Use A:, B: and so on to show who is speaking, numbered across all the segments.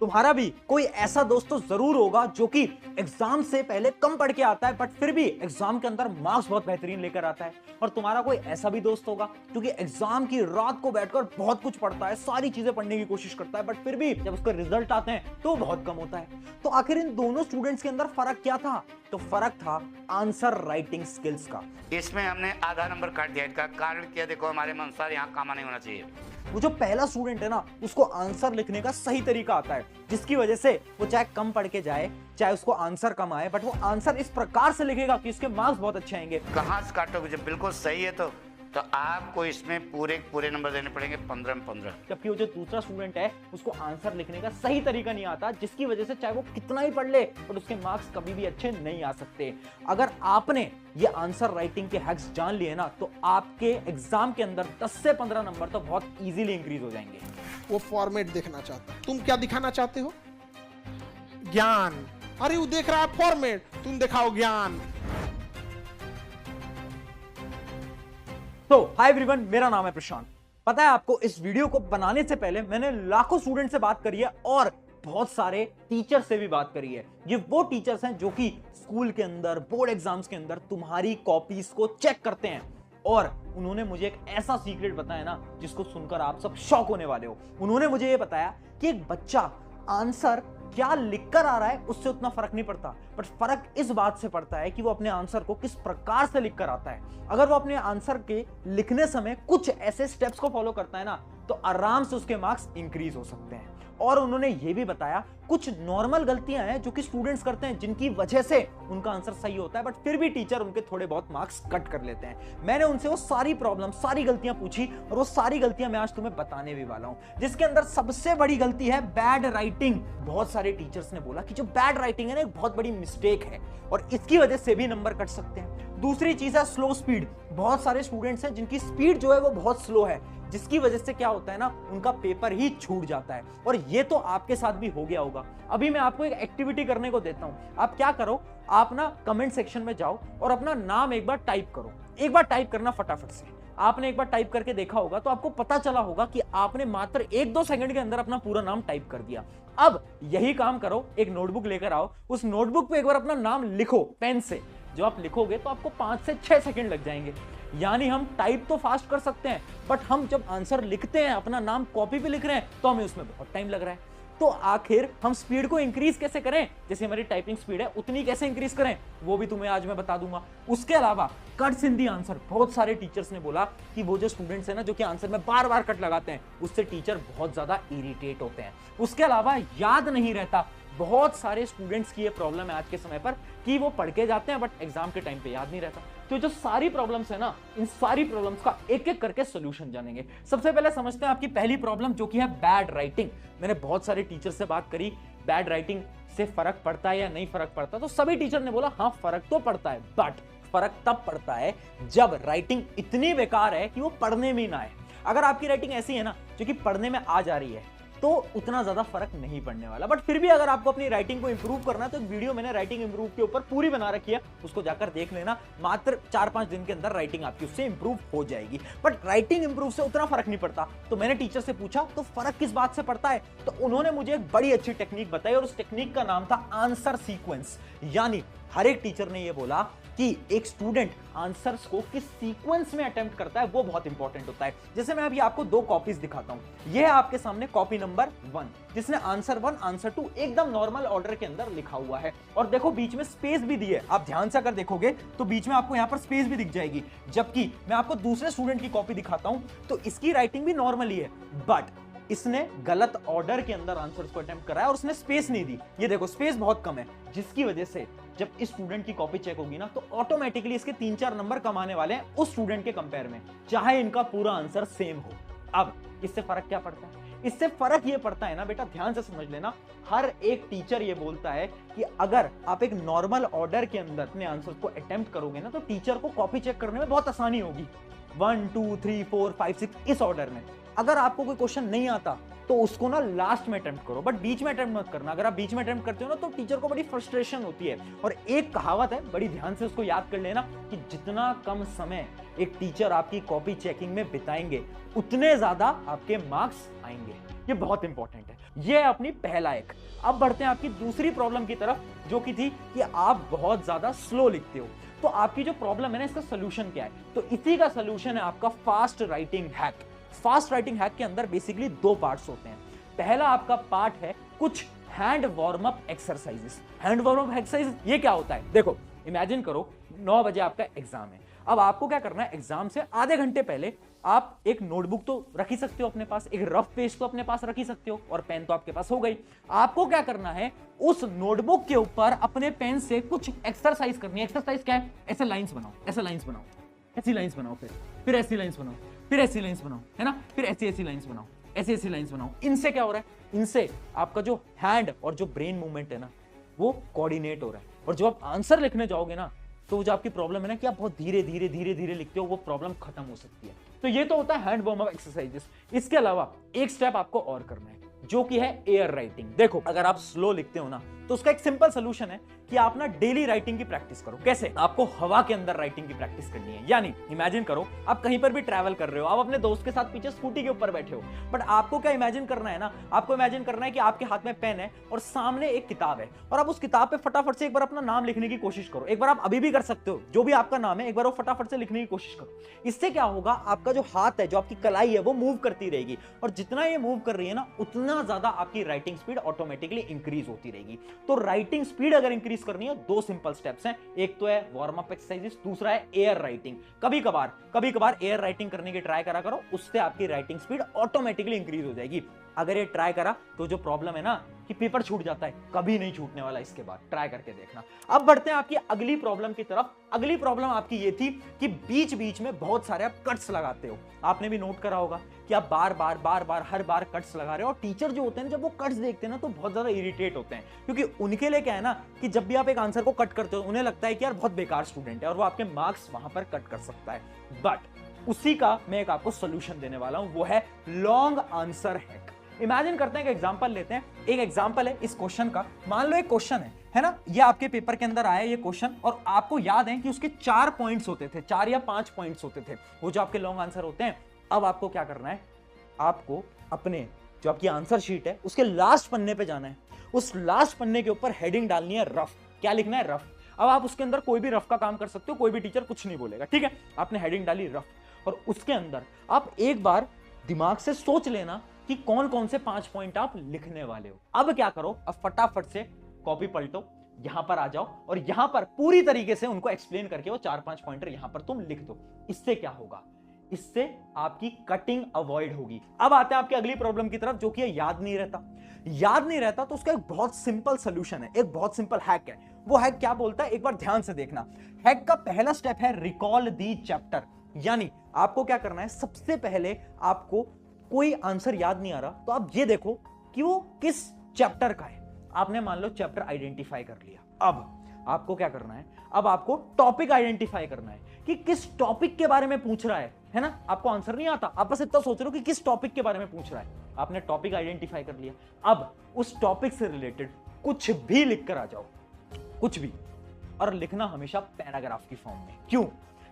A: तुम्हारा भी कोई ऐसा दोस्त तो जरूर होगा जो कि एग्जाम से पहले कम पढ़ के आता है बट फिर भी एग्जाम के अंदर मार्क्स बहुत बेहतरीन लेकर आता है। और तुम्हारा कोई ऐसा भी दोस्त होगा जो कि एग्जाम की रात को बैठकर बहुत कुछ पढ़ता है, सारी चीजें पढ़ने की कोशिश करता है बट फिर भी जब उसके रिजल्ट आते हैं तो बहुत कम होता है। तो आखिर इन दोनों स्टूडेंट्स के अंदर फर्क क्या था? तो फर्क था आंसर राइटिंग स्किल्स का।
B: इसमें हमने आधा नंबर काट दिया। इसका कारण क्या? देखो, हमारे अनुसार यहाँ कामा नहीं होना चाहिए।
A: वो जो पहला स्टूडेंट है ना, उसको आंसर लिखने का सही तरीका आता है, जिसकी वजह से वो चाहे कम पढ़ के जाए, चाहे उसको आंसर कम आए, बट वो आंसर इस प्रकार से लिखेगा कि उसके मार्क्स बहुत अच्छे आएंगे।
B: कहाँ से काटोगे? जब बिल्कुल सही है तो आपको इसमें पूरे नंबर देने पड़ेंगे, 15 में 15।
A: जबकि वो जो दूसरा स्टूडेंट है उसको आंसर लिखने का सही तरीका नहीं आता, जिसकी वजह से चाहे वो कितना ही पढ़ ले बट उसके मार्क्स कभी भी अच्छे नहीं आ सकते। अगर आपने ये आंसर राइटिंग के हैक्स जान लिए ना, तो आपके एग्जाम के अंदर 10 से 15 नंबर तो बहुत इजीली इंक्रीज हो जाएंगे।
C: वो फॉर्मेट देखना चाहता है। तुम क्या दिखाना चाहते हो? ज्ञान। अरे वो देख रहा है फॉर्मेट, तुम दिखाओ ज्ञान।
A: तो हाय एवरीवन, मेरा नाम है प्रशांत। पता है आपको, इस वीडियो को बनाने से पहले मैंने लाखों स्टूडेंट से बात करी है और बहुत सारे टीचर से भी बात करी है। ये वो टीचर्स हैं जो कि स्कूल के अंदर, बोर्ड एग्जाम्स के अंदर तुम्हारी कॉपीज को चेक करते हैं। और उन्होंने मुझे एक ऐसा सीक्रेट बताया ना, जिसको सुनकर आप सब शॉक होने वाले हो। उन्होंने मुझे ये बताया कि एक बच्चा आंसर क्या लिखकर आ रहा है उससे उतना फर्क नहीं पड़ता, बट फर्क इस बात से पड़ता है कि वो अपने आंसर को किस प्रकार से लिखकर आता है। अगर वो अपने आंसर के लिखने समय कुछ ऐसे स्टेप्स को फॉलो करता है ना, तो आराम से उसके मार्क्स इंक्रीज हो सकते हैं। और उन्होंने ये भी बताया कुछ नॉर्मल गलतियां हैं जो कि स्टूडेंट्स करते हैं, जिनकी वजह से उनका आंसर सही होता है बट फिर भी टीचर उनके थोड़े बहुत मार्क्स कट कर लेते हैं। मैंने उनसे वो सारी प्रॉब्लम, सारी गलतियां पूछी और वो सारी गलतियां मैं आज तुम्हें बताने भी वाला हूं, जिसके अंदर सबसे बड़ी गलती है बैड राइटिंग। बहुत सारे टीचर्स ने बोला कि जो बैड राइटिंग है ना, एक बहुत बड़ी मिस्टेक है और इसकी वजह से भी नंबर कट सकते हैं। दूसरी चीज है स्लो स्पीड। बहुत सारे स्टूडेंट्स हैं जिनकी स्पीड जो है वो बहुत स्लो है, जिसकी वजह से क्या होता है ना, उनका पेपर ही छूट जाता है। और ये तो आपके साथ भी हो गया होगा। अभी मैं आपको एक एक्टिविटी करने को देता हूं। आप क्या करो, आप ना कमेंट सेक्शन में जाओ और अपना नाम एक बार टाइप करो। एक बार टाइप करना फटाफट से। आपने एक बार टाइप करके देखा होगा तो आपको पता चला होगा कि आपने मात्र 1-2 सेकंड के अंदर अपना पूरा नाम टाइप कर दिया। अब यही काम करो, एक नोटबुक लेकर आओ, उस नोटबुक पे एक बार अपना नाम लिखो पेन से। जो आप लिखोगे तो आपको 5 से 6 सेकंड लग जाएंगे। यानी हम टाइप तो फास्ट कर सकते हैं, बट हम जब आंसर लिखते हैं, अपना नाम कॉपी पे लिख रहे हैं, तो हमें उसमें बहुत टाइम लग रहा है। तो आखिर हम स्पीड को इंक्रीज कैसे करें? जैसे हमारी टाइपिंग स्पीड है उतनी कैसे इंक्रीज करें, वो भी तुम्हें आज मैं बता दूंगा। उसके अलावा कट्स इन दी आंसर। बहुत सारे टीचर्स ने बोला कि वो जो स्टूडेंट्स हैं ना, जो कि आंसर में बार बार कट लगाते हैं, उससे टीचर बहुत ज्यादा इरिटेट होते हैं। उसके अलावा याद नहीं रहता। बहुत सारे स्टूडेंट्स की ये प्रॉब्लम है आज के समय पर कि वो पढ़ के जाते हैं बट एग्जाम के टाइम पे याद नहीं रहता। तो जो सारी प्रॉब्लम्स है ना, इन सारी प्रॉब्लम्स का एक एक करके सॉल्यूशन जानेंगे। सबसे पहले समझते हैं आपकी पहली प्रॉब्लम, जो कि है बैड राइटिंग। मैंने बहुत सारे टीचर से बात करी, बैड राइटिंग से फर्क पड़ता है या नहीं फर्क पड़ता, तो सभी टीचर ने बोला हाँ फर्क तो पड़ता है, बट फर्क तब पड़ता है जब राइटिंग इतनी बेकार है कि वो पढ़ने में ना आए। अगर आपकी राइटिंग ऐसी है ना जो कि पढ़ने में आ जा रही है, तो उतना ज्यादा फर्क नहीं पड़ने वाला। बट फिर भी अगर आपको अपनी राइटिंग को इंप्रूव करना है, तो एक वीडियो मैंने राइटिंग इंप्रूव के ऊपर पूरी बना रखी है, उसको जाकर देख लेना। मात्र 4-5 दिन के अंदर राइटिंग आपकी उससे इंप्रूव हो जाएगी। बट राइटिंग इंप्रूव से उतना फर्क नहीं पड़ता। तो मैंने टीचर से पूछा तो फर्क किस बात से पड़ता है, तो उन्होंने मुझे एक बड़ी अच्छी टेक्निक बताई और उस टेक्निक का नाम था आंसर सीक्वेंस। यानी हर एक टीचर ने यह बोला कि एक स्टूडेंट आंसर्स को किस सीक्वेंस में अटेम्प्ट करता है, वो बहुत इंपॉर्टेंट होता है। जैसे मैं अभी आपको 2 कॉपीज दिखाता हूं। यह है आपके सामने कॉपी नंबर 1, जिसने आंसर 1 आंसर 2 एकदम नॉर्मल ऑर्डर के अंदर लिखा हुआ है। और देखो बीच में स्पेस भी दी है। आप ध्यान से अगर देखोगे तो बीच में आपको यहां पर स्पेस भी दिख जाएगी। जबकि मैं आपको दूसरे स्टूडेंट की कॉपी दिखाता हूं तो इसकी राइटिंग भी नॉर्मल ही है, बट इसने गलत ऑर्डर के अंदर आंसर्स को अटेम्प्ट करा है और उसने स्पेस नहीं दी। ये देखो स्पेस बहुत कम है, जिसकी वजह से जब इस स्टूडेंट की कॉपी चेक होगी ना, तो ऑटोमेटिकली इसके 3-4 नंबर कम आने वाले हैं उस स्टूडेंट के कंपेयर में, चाहे इनका पूरा आंसर सेम हो। अब इससे फर्क क्या पड़ता है? इससे फर्क ये पड़ता है ना बेटा, ध्यान से समझ लेना। हर एक टीचर ये बोलता है कि अगर आप एक नॉर्मल ऑर्डर के अंदर अपने आंसर को अटेम्प्ट करोगे ना, तो टीचर को कॉपी चेक करने में बहुत आसानी होगी। 1 2 3 4 5 6 इस ऑर्डर में। अगर आपको कोई क्वेश्चन नहीं आता तो उसको ना लास्ट में अटेम्प्ट करो, बट बीच में अटेम्प्ट मत करना। अगर आप बीच में अटेम्प्ट करते हो ना तो टीचर को बड़ी फ्रस्ट्रेशन होती है। और एक कहावत है, बड़ी ध्यान से उसको याद कर लेना, कि जितना कम समय एक टीचर आपकी कॉपी चेकिंग में बिताएंगे उतने ज्यादा आपके मार्क्स आएंगे। ये बहुत इंपॉर्टेंट है। ये है अपनी पहला एक। अब बढ़ते हैं आपकी दूसरी प्रॉब्लम की तरफ, जो कि थी कि आप बहुत ज्यादा स्लो लिखते हो। तो आपकी जो प्रॉब्लम है ना, इसका सोल्यूशन क्या है? तो इसी का सोल्यूशन है आपका fast writing hack. Fast writing hack के अंदर बेसिकली दो पार्ट्स होते हैं। पहला आपका पार्ट है कुछ hand warm up exercises. Hand warm up exercise ये क्या होता है? देखो, इमेजिन करो 9 बजे आपका एग्जाम है। अब आपको क्या करना है, एग्जाम से आधे घंटे पहले आप एक नोटबुक तो रख ही सकते हो अपने पास, एक रफ पेज तो अपने पास रख ही सकते हो, और पेन तो आपके पास हो गई। आपको क्या करना है, उस नोटबुक के ऊपर अपने पेन से कुछ एक्सरसाइज करनी है। एक्सरसाइज क्या है? ऐसे लाइंस बनाओ, ऐसे लाइंस बनाओ, ऐसी लाइंस बनाओ, फिर ऐसी लाइंस बनाओ, फिर ऐसी लाइंस बनाओ, है ना, फिर ऐसी ऐसी लाइंस बनाओ, ऐसी ऐसी लाइंस बनाओ। इनसे क्या हो रहा है? इनसे आपका जो हैंड और जो ब्रेन मूवमेंट है ना, वो कोऑर्डिनेट हो रहा है। और जब आप आंसर लिखने जाओगे ना, तो जो आपकी प्रॉब्लम है ना कि आप बहुत धीरे धीरे धीरे धीरे लिखते हो, वो प्रॉब्लम खत्म हो सकती है। तो ये तो होता है हैंड वार्म अप एक्सरसाइजेस। इसके अलावा एक स्टेप आपको और करना है, जो कि है एयर राइटिंग। देखो, अगर आप स्लो लिखते हो ना, तो उसका एक सिंपल सोल्यूशन है कि आप ना डेली राइटिंग की प्रैक्टिस करो। कैसे? आपको हवा के अंदर राइटिंग की प्रैक्टिस करनी है। यानी इमेजिन करो आप कहीं पर भी ट्रैवल कर रहे हो, आप अपने दोस्त के साथ पीछे स्कूटी के ऊपर बैठे हो, बट आपको क्या इमेजिन करना है ना, आपको इमेजिन करना है कि आपके हाथ में पेन है और सामने एक किताब है, और आप उस किताब पे फटाफट से एक बार अपना नाम लिखने की कोशिश करो। एक बार आप अभी भी कर सकते हो, जो भी आपका नाम है एक बार वो फटाफट से लिखने की कोशिश करो। इससे क्या होगा, आपका जो हाथ है, जो आपकी कलाई है, वो मूव करती रहेगी, और जितना ये मूव कर रही है ना, उतना ज्यादा आपकी राइटिंग स्पीड ऑटोमेटिकली इंक्रीज होती रहेगी। तो राइटिंग स्पीड अगर इंक्रीज करनी है, दो सिंपल स्टेप्स हैं। एक तो है वार्म अप एक्सरसाइजेस, दूसरा है एयर राइटिंग। कभी कभार एयर राइटिंग करने की ट्राई करा करो, उससे आपकी राइटिंग स्पीड ऑटोमेटिकली इंक्रीज हो जाएगी। अगर ये ट्राई करा तो जो प्रॉब्लम है ना कि पेपर छूट जाता है, कभी नहीं छूटने वाला। इसके बाद ट्राई करके देखना। अब बढ़ते हैं आपकी अगली प्रॉब्लम की तरफ। अगली प्रॉब्लम आपकी ये थी कि बीच बीच में बहुत सारे आप कट्स लगाते हो। आपने भी नोट करा होगा कि आप बार बार हर बार कट्स लगा रहे हो, और टीचर जो होते हैं जब वो कट्स देखते हैं ना, तो बहुत ज्यादा इरिटेट होते हैं, क्योंकि उनके लिए क्या है ना कि जब भी आप एक आंसर को कट करते हो, उन्हें लगता है कि यार बहुत बेकार स्टूडेंट है, और वो आपके मार्क्स वहां पर कट कर सकता है। बट उसी का मैं एक आपको सोल्यूशन देने वाला हूं, वो है लॉन्ग आंसर हैक। इमेजिन करते हैं, एक एग्जांपल लेते हैं। एक एग्जांपल है इस क्वेश्चन का। मान लो एक क्वेश्चन है ना, ये आपके पेपर के अंदर आया ये क्वेश्चन, और आपको याद है कि उसके 4 पॉइंट्स होते थे, 4 या 5 पॉइंट्स होते थे, वो जो आपके लॉन्ग आंसर होते हैं। अब आपको क्या करना है, आपको अपने जो आपकी आंसर शीट है उसके लास्ट पन्ने पे जाना है। उस लास्ट पन्ने के ऊपर हेडिंग डालनी है रफ। क्या लिखना है? रफ। अब आप उसके अंदर कोई भी रफ का काम कर सकते हो, कोई भी टीचर कुछ नहीं बोलेगा, ठीक है। आपने हेडिंग डाली रफ, और उसके अंदर आप एक बार दिमाग से सोच लेना कि कौन कौन से 5 पॉइंट आप लिखने वाले हो। अब क्या करो, अब फटाफट से कॉपी पलटो, यहां पर आ जाओ, और यहां पर पूरी तरीके से उनको एक्सप्लेन करके वो 4-5 पॉइंटर यहां पर तुम लिख दो। इससे क्या होगा, इससे आपकी कटिंग अवॉइड होगी। अब आते हैं आपकी अगली प्रॉब्लम की तरफ, जो कि याद नहीं रहता। याद नहीं रहता तो उसका एक बहुत सिंपल सोल्यूशन है, एक बहुत सिंपल हैक है। वो हैक क्या बोलता है, एक बार ध्यान से देखना। हैक का पहला स्टेप है रिकॉल दी चैप्टर। यानी आपको क्या करना है, सबसे पहले आपको कोई आंसर याद नहीं आ रहा, तो आप ये देखो कि वो किस चैप्टर का है। आपने मान लो चैप्टर आइडेंटिफाई कर लिया। अब आपको क्या करना है, अब आपको टॉपिक आइडेंटिफाई करना है कि किस टॉपिक के बारे में पूछ रहा है ना। आपको आंसर नहीं आता, आप बस इतना सोच रहे हो कि किस टॉपिक के बारे में पूछ रहा है। आपने टॉपिक आइडेंटिफाई कर लिया। अब उस टॉपिक से रिलेटेड कुछ भी लिख कर आ जाओ, कुछ भी, और लिखना हमेशा पैराग्राफ की फॉर्म में। क्यों?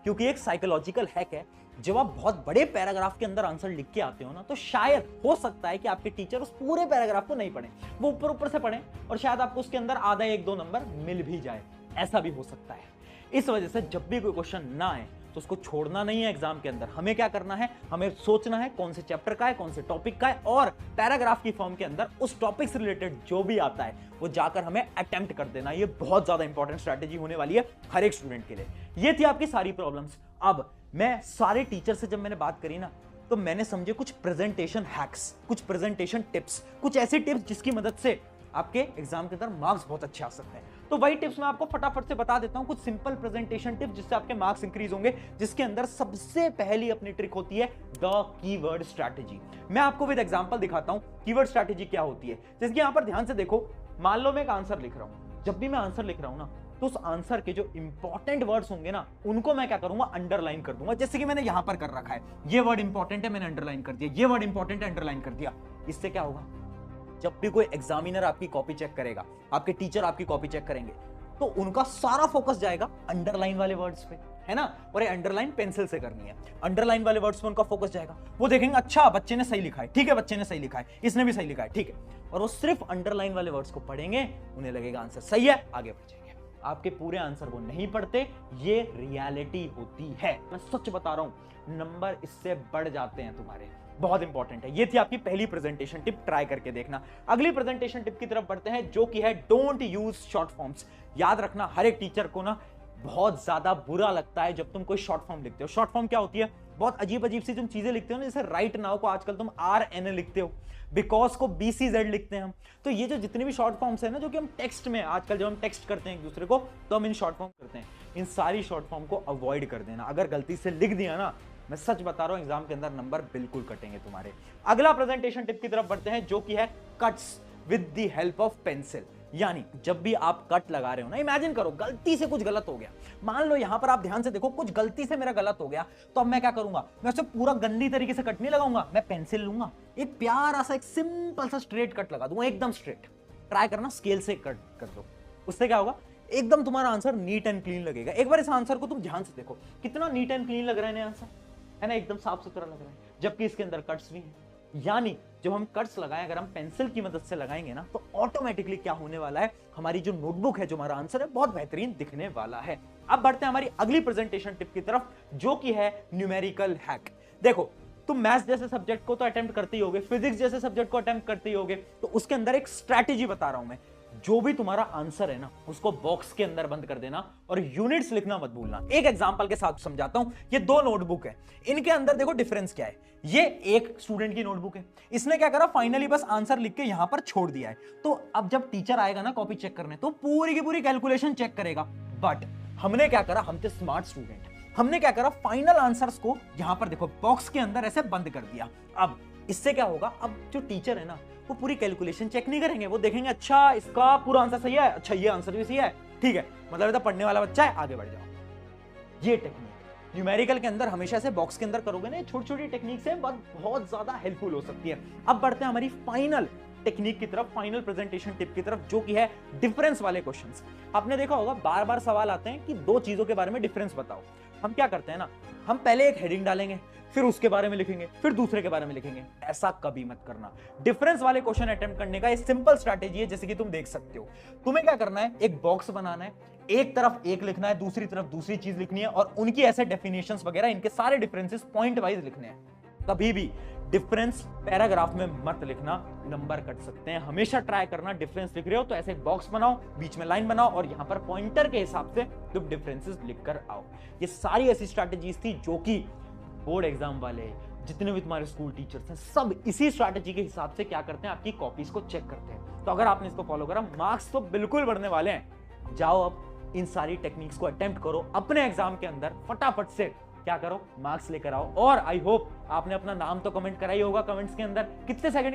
A: क्योंकि एक साइकोलॉजिकल हैक है, जब आप बहुत बड़े पैराग्राफ के अंदर आंसर लिख के आते हो ना, तो शायद हो सकता है कि आपके टीचर उस पूरे पैराग्राफ को नहीं पढ़े, वो ऊपर ऊपर से पढ़े, और शायद आपको उसके अंदर आधा 1-2 नंबर मिल भी जाए। ऐसा भी हो सकता है। इस वजह से जब भी कोई क्वेश्चन ना आए तो उसको छोड़ना नहीं है एग्जाम के अंदर। हमें क्या करना है, हमें सोचना है कौन से चैप्टर का है, कौन से टॉपिक का है, और पैराग्राफ की फॉर्म के अंदर उस टॉपिक से रिलेटेड जो भी आता है वो जाकर हमें अटेम्प्ट कर देना। ये बहुत ज्यादा इंपॉर्टेंट स्ट्रैटेजी होने वाली है हर एक स्टूडेंट के लिए। ये थी आपकी सारी प्रॉब्लम्स। अब मैं सारे टीचर से जब मैंने बात करी ना, तो मैंने समझे कुछ प्रेजेंटेशन हैक्स, कुछ प्रेजेंटेशन टिप्स, कुछ ऐसी टिप्स जिसकी मदद से आपके एग्जाम के अंदर मार्क्स बहुत अच्छे आ सकते हैं। तो वही टिप्स मैं आपको फटाफट से बता देता हूं, कुछ सिंपल प्रेजेंटेशन टिप्स जिससे आपके मार्क्स इंक्रीज होंगे, जिसके अंदर सबसे पहली अपनी ट्रिक होती है द कीवर्ड स्ट्रैटेजी। मैं आपको विद एग्जांपल दिखाता हूं कीवर्ड स्ट्रैटेजी क्या होती है। जैसे कि यहां पर ध्यान से देखो, मान लो मैं एक आंसर लिख रहा हूं। जब भी मैं आंसर लिख रहा हूं ना, तो उस आंसर के जो इंपॉर्टेंट वर्ड्स होंगे ना, उनको मैं क्या करूंगा, अंडरलाइन कर दूंगा। जैसे कि मैंने यहां पर कर रखा है, ये वर्ड इंपॉर्टेंट है, मैंने अंडरलाइन कर दिया, ये वर्ड इंपॉर्टेंट है, अंडरलाइन कर दिया। इससे क्या होगा, जब भी कोई एग्जामिनर आपकी कॉपी चेक करेगा, आपके टीचर आपकी कॉपी चेक करेंगे, तो उनका सारा फोकस जाएगा अंडरलाइन वाले वर्ड्स पे, है ना। और ये अंडरलाइन पेंसिल से करनी है, अंडरलाइन वाले वर्ड्स पे उनका फोकस जाएगा। वो देखेंगे अच्छा बच्चे ने सही लिखा है, ठीक है, बच्चे ने सही लिखा है, इसने भी सही लिखा है, ठीक है, और वो सिर्फ अंडरलाइन वाले वर्ड्स को पढ़ेंगे, उन्हें लगेगा आंसर सही है, आगे बढ़ जाएंगे। आपके पूरे आंसर वो नहीं पढ़ते, ये रियलिटी होती है, मैं सच बता रहा हूं, नंबर इससे बढ़ जाते हैं तुम्हारे, बहुत इंपॉर्टेंट है। ये थी आपकी पहली प्रेजेंटेशन टिप, ट्राई करके देखना। अगली प्रेजेंटेशन टिप की तरफ बढ़ते हैं, जो कि है डोंट यूज शॉर्ट फॉर्म्स। याद रखना, हर एक टीचर को ना बहुत ज्यादा बुरा लगता है जब तुम कोई शॉर्ट फॉर्म लिखते हो। शॉर्ट फॉर्म क्या होती है, बहुत अजीब अजीब सी तुम चीजें लिखते हो ना, जैसे राइट नाउ को आजकल तुम RN लिखते हो, बिकॉज को BCZ लिखते हैं हम। तो ये जो जितनी भी शॉर्ट फॉर्म्स है ना, जो कि हम टेक्स्ट में आजकल जब हम टेक्स्ट करते हैं एक दूसरे को, तो हम इन शॉर्ट फॉर्म करते हैं, इन सारी शॉर्ट फॉर्म को अवॉइड कर देना। अगर गलती से लिख दिया ना, मैं सच बता रहा हूं, एग्जाम के अंदर नंबर बिल्कुल कटेंगे तुम्हारे। अगला प्रेजेंटेशन टिप की तरफ बढ़ते हैं, जो कि है cuts with the help of pencil. यानी जब भी आप कट लगा रहे हो ना, इमेजिन करो गलती से कुछ गलत हो गया, मान लो यहां पर आप ध्यान से देखो, कुछ गलती से मेरा गलत हो गया, तो अब मैं क्या करूंगा, मैं उसे पूरा गंदी तरीके से कट नहीं लगाऊंगा, मैं पेंसिल लूंगा, एक प्यारा सा एक सिंपल सा स्ट्रेट कट लगा दूंगा, एकदम स्ट्रेट। ट्राई करना, स्केल से कट कर दो, उससे क्या होगा, एकदम तुम्हारा आंसर नीट एंड क्लीन लगेगा। एक बार इस आंसर को तुम ध्यान से देखो, कितना नीट एंड क्लीन लग रहा है आंसर, है ना, एकदम साफ सुथरा लग रहा है, जबकि इसके अंदर कट्स भी हैं। यानी जब हम कट्स लगाएं, अगर हम पेंसिल की मदद से लगाएंगे ना, तो ऑटोमेटिकली क्या होने वाला है, हमारी जो नोटबुक है, जो हमारा आंसर है, बहुत बेहतरीन दिखने वाला है। अब बढ़ते हैं हमारी अगली प्रेजेंटेशन टिप की तरफ, जो कि है न्यूमेरिकल हैक। देखो, तुम मैथ्स जैसे सब्जेक्ट को तो अटेम्प्ट करते ही होगे, फिजिक्स जैसे सब्जेक्ट को अटेम्प्ट करते ही होगे, तो उसके अंदर एक स्ट्रैटेजी बता रहा हूं मैं। जो भी तुम्हारा आंसर है ना, उसको बॉक्स के अंदर बंद कर देना और यूनिट्स लिखना मत भूलना। एक एग्जांपल के साथ समझाता हूं, ये दो नोटबुक है, इनके अंदर देखो डिफरेंस क्या है। ये एक स्टूडेंट की नोटबुक है, इसने क्या करा, फाइनली बस आंसर लिख के यहां पर छोड़ दिया है। तो अब जब टीचर आएगा ना कॉपी चेक करने, तो पूरी की पूरी कैलकुलेशन चेक करेगा। बट हमने क्या करा, हम थे स्मार्ट स्टूडेंट, हमने क्या करा, फाइनल आंसर्स को यहां पर देखो बॉक्स के अंदर ऐसे बंद कर दिया। अब इससे क्या होगा, अब जो टीचर है ना, वो पूरी कैलकुलेशन चेक नहीं करेंगे, वो देखेंगे अच्छा इसका पूरा आंसर सही है, अच्छा ये आंसर भी सही है, ठीक है, मतलब ये तो पढ़ने वाला बच्चा है, आगे बढ़ जाओ। ये टेक्निक न्यूमेरिकल के अंदर हमेशा से बॉक्स के अंदर करोगे ना, छोटी छोटी टेक्निक से बहुत ज्यादा हेल्पफुल हो सकती है। अब बढ़ते हैं हमारी फाइनल टेक्निक की तरफ, फाइनल प्रेजेंटेशन टिप की तरफ, जो कि है डिफरेंस वाले क्वेश्चंस। आपने देखा होगा बार बार सवाल आते हैं कि दो चीजों के बारे में डिफरेंस बताओ। हम क्या करते हैं ना, हम पहले एक हेडिंग डालेंगे, फिर उसके बारे में लिखेंगे, फिर दूसरे के बारे में लिखेंगे। ऐसा कभी मत करना। डिफरेंस वाले क्वेश्चन अटेम्प्ट करने का एक सिंपल स्ट्रैटेजी है, जैसे कि तुम देख सकते हो। तुम्हें क्या करना है, एक बॉक्स बनाना है, एक तरफ एक लिखना है, दूसरी तरफ दूसरी चीज लिखनी है, और उनकी ऐसे डेफिनेशंस वगैरह, इनके सारे डिफरेंसेस पॉइंट वाइज लिखने हैं। कभी भी डिफरेंस पैराग्राफ में मत लिखना, नंबर कट सकते हैं। हमेशा ट्राई करना, डिफरेंस लिख रहे हो तो ऐसे एक बॉक्स बनाओ, बीच में लाइन बनाओ, और यहां पर पॉइंटर के हिसाब से तुम डिफरेंसेस लिखकर आओ। ये सारी ऐसी स्ट्रैटेजीज थी जो कि बोर्ड एग्जाम वाले, जितने भी तुम्हारे स्कूल टीचर्स हैं, सब इसी स्ट्रैटेजी के हिसाब से क्या करते हैं, आपकी कॉपीज को चेक करते हैं। तो अगर आपने इसको फॉलो करा, मार्क्स तो बिल्कुल बढ़ने वाले हैं। जाओ अब इन सारी टेक्निक्स को अटेम्प्ट करो, अपने एग्जाम के अंदर फटाफट से क्या करो, मार्क्स लेकर आओ। और आई होप आपने अपना नाम तो कमेंट करा ही होगा कमेंट्स के अंदर, कितने सेकंड